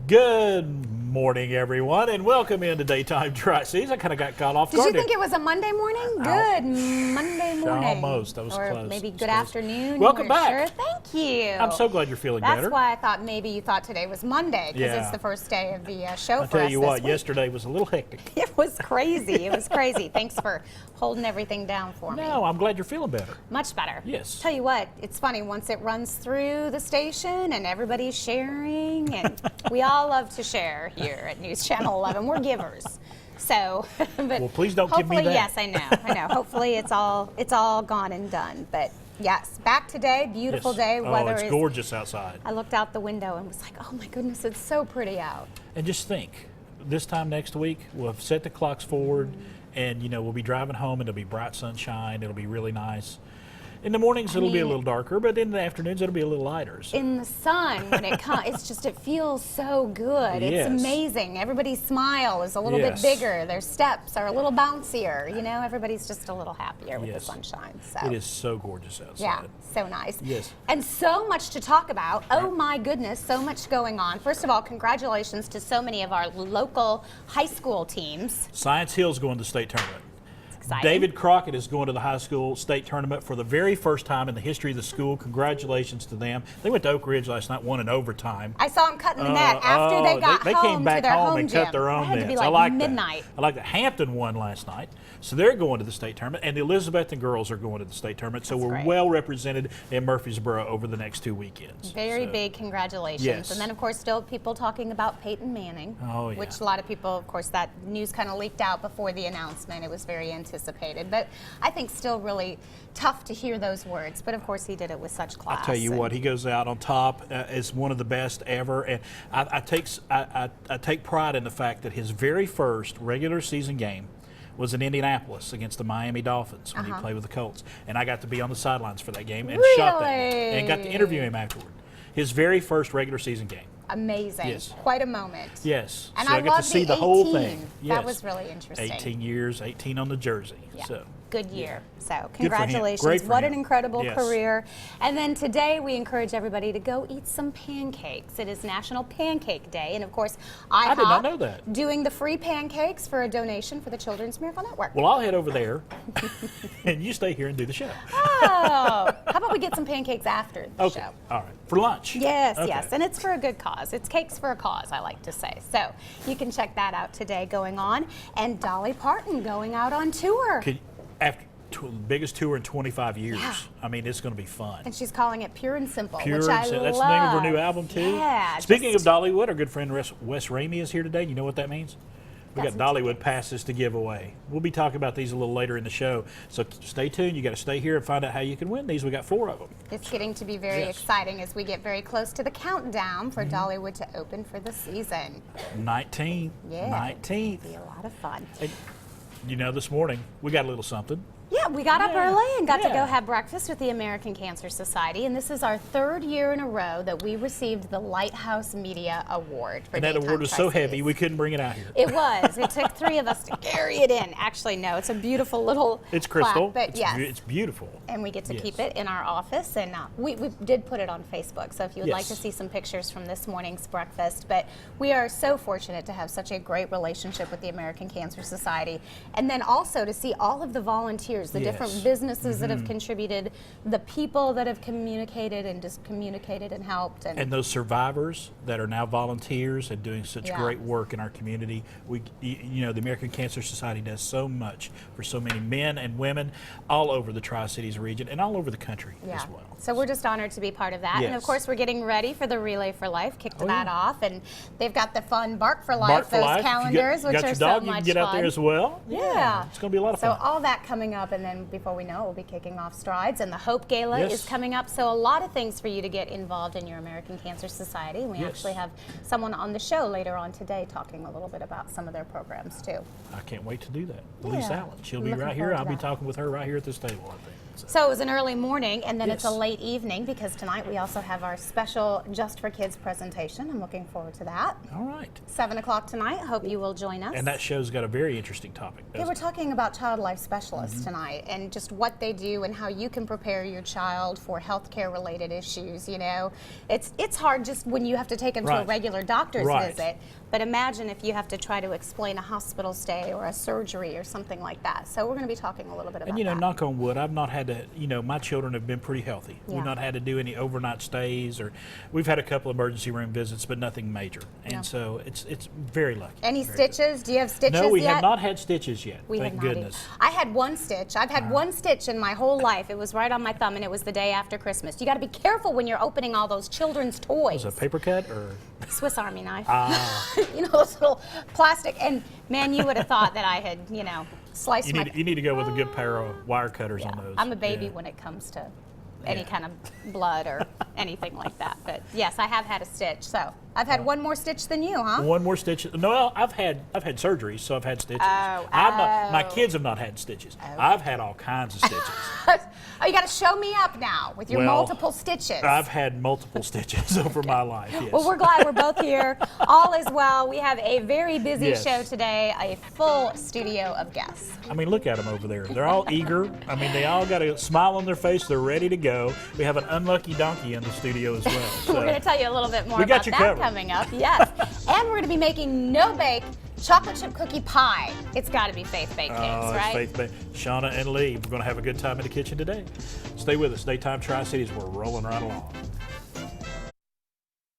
Good morning, everyone, and welcome into Daytime Tri-Cities. I kind of got caught off guard. Did you think it was a Monday morning? Good Monday morning. Almost. I was or close. Maybe good afternoon. Welcome back. Sure. Thank you. I'm so glad you're feeling better. That's why I thought maybe you thought today was Monday, because it's the first day of the show I'll for us tell you what, this week. yesterday was a little hectic. It was crazy. It was crazy. Thanks for holding everything down for me. No, I'm glad you're feeling better. Much better. Yes. Tell you what, it's funny, once it runs through the station and everybody's sharing, and we all love to share here at News Channel 11. We're givers. So, but well, please don't give me that. Yes, I know. Hopefully it's all gone and done. But yes, back today, beautiful day. Weather it's is gorgeous outside. I looked out the window and was like, oh my goodness, it's so pretty out. And just think, this time next week, we'll have set the clocks forward, and we'll be driving home, and it'll be bright sunshine. It'll be really nice. In the mornings, it'll be a little darker, but in the afternoons, it'll be a little lighter. So. In the sun, when it comes, it feels so good. Yes. It's amazing. Everybody's smile is a little bit bigger. Their steps are a little bouncier. Everybody's just a little happier with the sunshine. So. It is so gorgeous outside. Yeah, so nice. Yes. And so much to talk about. Oh my goodness, so much going on. First of all, congratulations to so many of our local high school teams. Science Hill's going to the state tournament. Exciting. David Crockett is going to the high school state tournament for the very first time in the history of the school. Congratulations to them. They went to Oak Ridge last night, won in overtime. I saw them cutting the net after they got they home came back to their home home and gym. cut their own It had to nets. be like I like midnight. that. I like that. Hampton won last night, so they're going to the state tournament, and the Elizabethton girls are going to the state tournament. So That's we're great. well represented in Murfreesboro over the next 2 weekends. Very big congratulations. Yes. And then, of course, still people talking about Peyton Manning, Oh, yeah. which a lot of people, of course, that news kind of leaked out before the announcement. It was very anticipated. But I think still really tough to hear those words. But, of course, he did it with such class. I'll tell you what, he goes out on top as one of the best ever. And I take pride in the fact that his very first regular season game was in Indianapolis against the Miami Dolphins when he played with the Colts. And I got to be on the sidelines for that game and shot that game and got to interview him afterward. His very first regular season game. Amazing. Yes. Quite a moment. Yes. And so I got to see the whole thing. Yes. That was really interesting. 18 years, 18 on the jersey. Yeah. So. Good year. So Good for him. congratulations. Great for what him. an incredible Yes. career. And then today we encourage everybody to go eat some pancakes. It is National Pancake Day. And of course, I did not know that. doing the free pancakes for a donation for the Children's Miracle Network. Well, I'll head over there and you stay here and do the show. Oh, how about we get some pancakes after the show? All right. For lunch. Yes, Okay. yes, and it's for a good cause. It's cakes for a cause, I like to say. So you can check that out today going on. And Dolly Parton going out on tour. After the biggest tour in 25 years. Yeah. I mean, it's going to be fun. And she's calling it Pure and Simple, Pure which and I Simple. love. That's the name of her new album, too? Yeah. Speaking of Dollywood, our good friend Wes Ramey is here today. You know what that means? We got Dollywood passes to give away. We'll be talking about these a little later in the show. So stay tuned. You got to stay here and find out how you can win these. We got 4 of them. It's getting to be very exciting as we get very close to the countdown for Dollywood to open for the season. 19th. Yeah. 19th. It'll be a lot of fun. And, this morning, we got a little something. Yeah, we got up early and got to Yeah. go have breakfast with the American Cancer Society, and this is our 3rd year in a row that we received the Lighthouse Media Award. For And that Daytime award was so Tri-Cities. heavy, we couldn't bring it out here. It was. It took 3 of us to carry it in. Actually, no, it's a beautiful little It's crystal. plaque, but yes. It's beautiful. And we get to Yes. keep it in our office, and we did put it on Facebook, so if you would like to Yes. see some pictures from this morning's breakfast. But we are so fortunate to have such a great relationship with the American Cancer Society, and then also to see all of the volunteers, the different businesses that have contributed, the people that have communicated and just communicated and helped. And those survivors that are now volunteers and doing such great work in our community. The American Cancer Society does so much for so many men and women all over the Tri-Cities region and all over the country as well. So we're just honored to be part of that. Yes. And of course, we're getting ready for the Relay for Life, kicked that off. And they've got the fun Bark for Life, Bark for those Life. calendars, which got are your so dog, much you can get fun. out there as well. Yeah. It's going to be a lot of So fun. all that coming up, and then before we know it, we'll be kicking off Strides, and the Hope Gala Yes. is coming up. So a lot of things for you to get involved in your American Cancer Society. And we actually have someone on the show later on today talking a little bit about some of their programs too. I can't wait to do that. Elise Yeah. Allen. She'll be Looking right here. forward to I'll be that. talking with her right here at this table, I think. So it was an early morning, and then it's a Yes. late evening, because tonight we also have our special Just for Kids presentation. I'm looking forward to that. All right. 7 o'clock tonight. Hope you will join us. And that show's got a very interesting topic. Yeah, doesn't we're it? talking about child life specialists tonight, and just what they do and how you can prepare your child for healthcare related issues. You know, it's hard just when you have to take them to a Right. regular doctor's Right. visit, but imagine if you have to try to explain a hospital stay or a surgery or something like that. So we're going to be talking a little bit about And you know, that. knock on wood, I've not had to, my children have been pretty healthy. Yeah. We've not had to do any overnight stays, or we've had a couple emergency room visits, but nothing major. And Yeah. so it's very lucky. Any Very good. stitches? Do you have stitches No, we yet? have not had stitches yet. We Thank have not goodness. either. I had one stitch. I've had one stitch in my whole life. It was right on my thumb, and it was the day after Christmas. You got to be careful when you're opening all those children's toys. Was it a paper cut or? Swiss Army knife. Ah. You know, those little plastic. And man, you would have thought that I had, sliced my. You need to go with a good pair of wire cutters Yeah, on those. I'm a baby Yeah. when it comes to any Yeah. kind of blood or anything like that. But yes, I have had a stitch. So I've had one more stitch than you, huh? One more stitch. No, well, I've had surgeries, so I've had stitches. Oh, My kids have not had stitches. I've had all kinds of stitches. Oh, you got to show me up now with your Well, multiple stitches. I've had multiple stitches over my life. Yes. Well, we're glad we're both here. All is well. We have a very busy Yes. show today, a full studio of guests. I mean, look at them over there. They're all eager. I mean, they all got a smile on their face. They're ready to go. We have an unlucky donkey in the studio as well. So. We're going to tell you a little bit more We got about you that covered. coming up. Yes. And we're going to be making no-bake chocolate chip cookie pie. It's got to be Faith Baked Cakes, It's right? Faith Bay. Shauna and Lee, we're going to have a good time in the kitchen today. Stay with us. Daytime Tri-Cities, we're rolling right along.